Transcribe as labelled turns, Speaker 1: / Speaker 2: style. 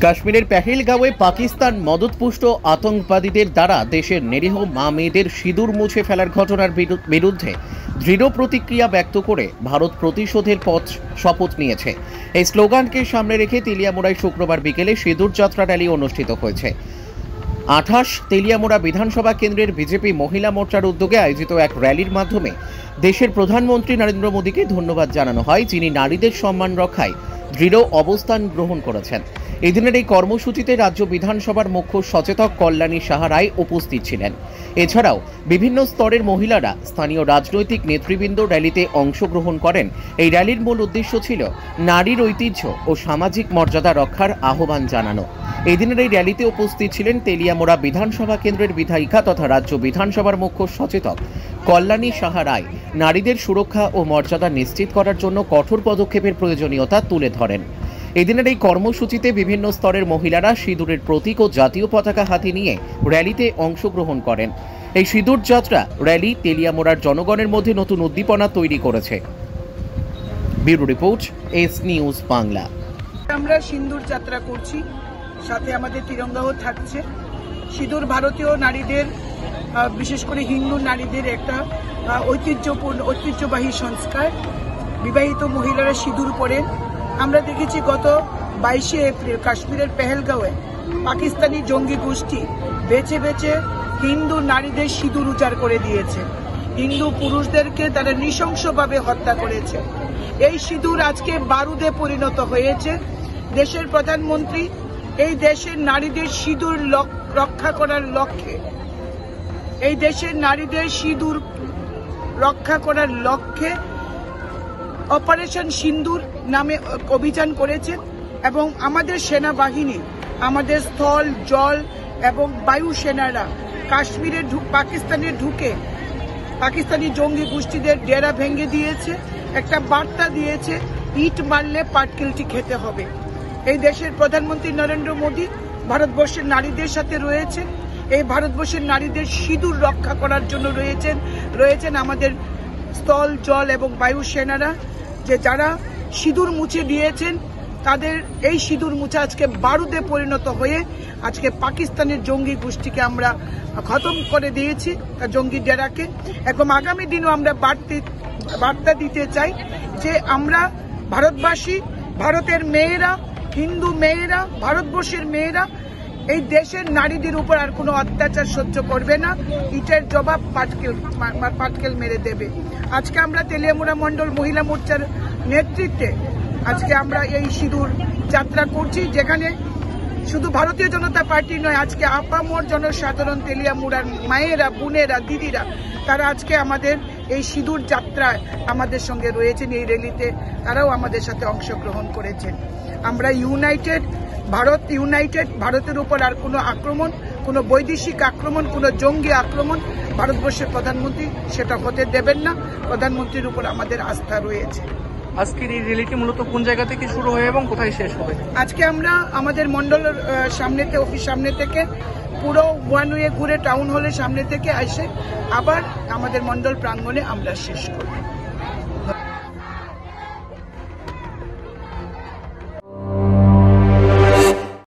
Speaker 1: কাশ্মীরের পেহেলগাঁওয়ে পাকিস্তান মদতপুষ্ট আতঙ্কবাদীদের দ্বারা দেশের নিরীহ মা মেয়েদের সিঁদুর মুছে ফেলার ঘটনার বিরুদ্ধে দৃঢ় প্রতিক্রিয়া ব্যক্ত করে ভারত প্রতিশোধের পথ শপথ নিয়েছে। এই স্লোগানকে সামনে রেখে তেলিয়ামুড়ায় শুক্রবার বিকেলে সিঁদুর যাত্রা র্যালি অনুষ্ঠিত হয়েছে। 28 তেলিয়ামুড়া বিধানসভা কেন্দ্রের বিজেপি মহিলা মোর্চার উদ্যোগে আয়োজিত এক র্যালির মাধ্যমে দেশের প্রধানমন্ত্রী নরেন্দ্র মোদীকে ধন্যবাদ জানানো হয়, যিনি নারীদের সম্মান রক্ষায় দৃঢ় অবস্থান গ্রহণ করেছেন। এদিনের এই কর্মসূচিতে রাজ্য বিধানসভার মুখ্য সচেতক কল্যাণী সাহা রায় উপস্থিত ছিলেন। এছাড়াও বিভিন্ন স্তরের মহিলারা, স্থানীয় রাজনৈতিক নেতৃবৃন্দ র্যালিতে অংশগ্রহণ করেন। এই র্যালির মূল উদ্দেশ্য ছিল নারীর ঐতিহ্য ও সামাজিক মর্যাদা রক্ষার আহ্বান জানানো। এদিনের এই র্যালিতে উপস্থিত ছিলেন তেলিয়ামুড়া বিধানসভা কেন্দ্রের বিধায়িকা তথা রাজ্য বিধানসভার মুখ্য সচেতক কল্যাণী সাহা রায় নারীদের সুরক্ষা ও মর্যাদা নিশ্চিত করার জন্য কঠোর পদক্ষেপের প্রয়োজনীয়তা তুলে ধরেন। এদিনের এই কর্মসূচিতে বিভিন্ন স্তরের মহিলারা সিঁদুরের প্রতীক ও জাতীয় পতাকা হাতে নিয়ে র্যালিতে অংশগ্রহণ করেন। এই সিঁদুর যাত্রা র্যালি তেলিয়ামুড়ার জনগণের মধ্যে নতুন উদ্দীপনা তৈরি করেছে। Bureau report, S news Bangla.
Speaker 2: আমরা সিঁদুর যাত্রা করছি, সাথে আমাদের তিরঙ্গাও থাকছে। সিঁদুর ভারতীয় নারীদের, বিশেষ করে হিন্দু নারীদের একটা ঐতিহ্যবাহী সংস্কার। বিবাহিত মহিলারা সিঁদুর পরেন। আমরা দেখেছি গত 22শে এপ্রিল কাশ্মীরের পেহেলগাঁওয়ে পাকিস্তানি জঙ্গি গোষ্ঠী বেছে বেছে হিন্দু নারীদের সিঁদুর উজাড় করে দিয়েছে। হিন্দু পুরুষদেরকে তারা নৃশংসভাবে হত্যা করেছে। এই সিঁদুর আজকে বারুদে পরিণত হয়েছে। দেশের প্রধানমন্ত্রী এই দেশের নারীদের সিঁদুর রক্ষা করার লক্ষ্যে, এই দেশের নারীদের সিঁদুর রক্ষা করার লক্ষ্যে অপারেশন সিঁদুর নামে অভিযান করেছেন এবং আমাদের সেনাবাহিনী, আমাদের স্থল, জল এবং বায়ু সেনারা কাশ্মীরে পাকিস্তানে ঢুকে পাকিস্তানি জঙ্গি গোষ্ঠীদের ডেরা ভেঙে দিয়েছে। একটা বার্তা দিয়েছে, ইট মারলে পাটকেলটি খেতে হবে। এই দেশের প্রধানমন্ত্রী নরেন্দ্র মোদী ভারতবর্ষের নারীদের সাথে রয়েছেন। এই ভারতবর্ষের নারীদের সিঁদুর রক্ষা করার জন্য রয়েছেন আমাদের স্থল, জল এবং বায়ু সেনারা, যে যারা সিঁদুর মুছে দিয়েছেন। তাদের এই সিঁদুর মুছে আজকে বারুদে পরিণত হয়ে আজকে পাকিস্তানের জঙ্গি গোষ্ঠীকে আমরা খতম করে দিয়েছি, জঙ্গি ডেরাকে। এবং আগামী দিনও আমরা বার্তা দিতে চাই যে আমরা ভারতবাসী, ভারতের মেয়েরা, হিন্দু মেয়েরা, ভারতবর্ষের মেয়েরা এই দেশের নারীদের উপর আর কোনো অত্যাচার সহ্য করবে না। ইটের জবাব পাটকেল মেরে দেবে। আজকে আমরা তেলিয়ামুড়া মন্ডল মহিলা মোর্চার নেতৃত্বে আজকে আমরা এই সিঁদুর যাত্রা করছি, যেখানে শুধু ভারতীয় জনতা পার্টি নয়, আজকে আপামর জনসাধারণ, তেলিয়ামুড়ার মায়েরা, বোনেরা, দিদিরা, তারা আজকে আমাদের এই সিঁদুর যাত্রায় আমাদের সঙ্গে রয়েছেন। এই র্যালিতে তারাও আমাদের সাথে অংশগ্রহণ করেছেন। আমরা ইউনাইটেড, ভারত ইউনাইটেড। ভারতের উপর আর কোনো আক্রমণ, কোনো বৈদেশিক আক্রমণ, কোনো জঙ্গি আক্রমণ ভারতবর্ষের প্রধানমন্ত্রী সেটা হতে দেবেন না। প্রধানমন্ত্রীর উপর আমাদের আস্থা রয়েছে।
Speaker 3: আজকের এই র্যালিটি মূলত কোন জায়গা থেকে শুরু হয় এবং কোথায় শেষ হবে?
Speaker 2: আজকে আমরা আমাদের মন্ডলের অফিস সামনে থেকে পুরো ওয়ান ওয়ে ঘুরে টাউন হলের সামনে থেকে এসে আবার আমাদের মন্ডল প্রাঙ্গণে আমরা শেষ করব।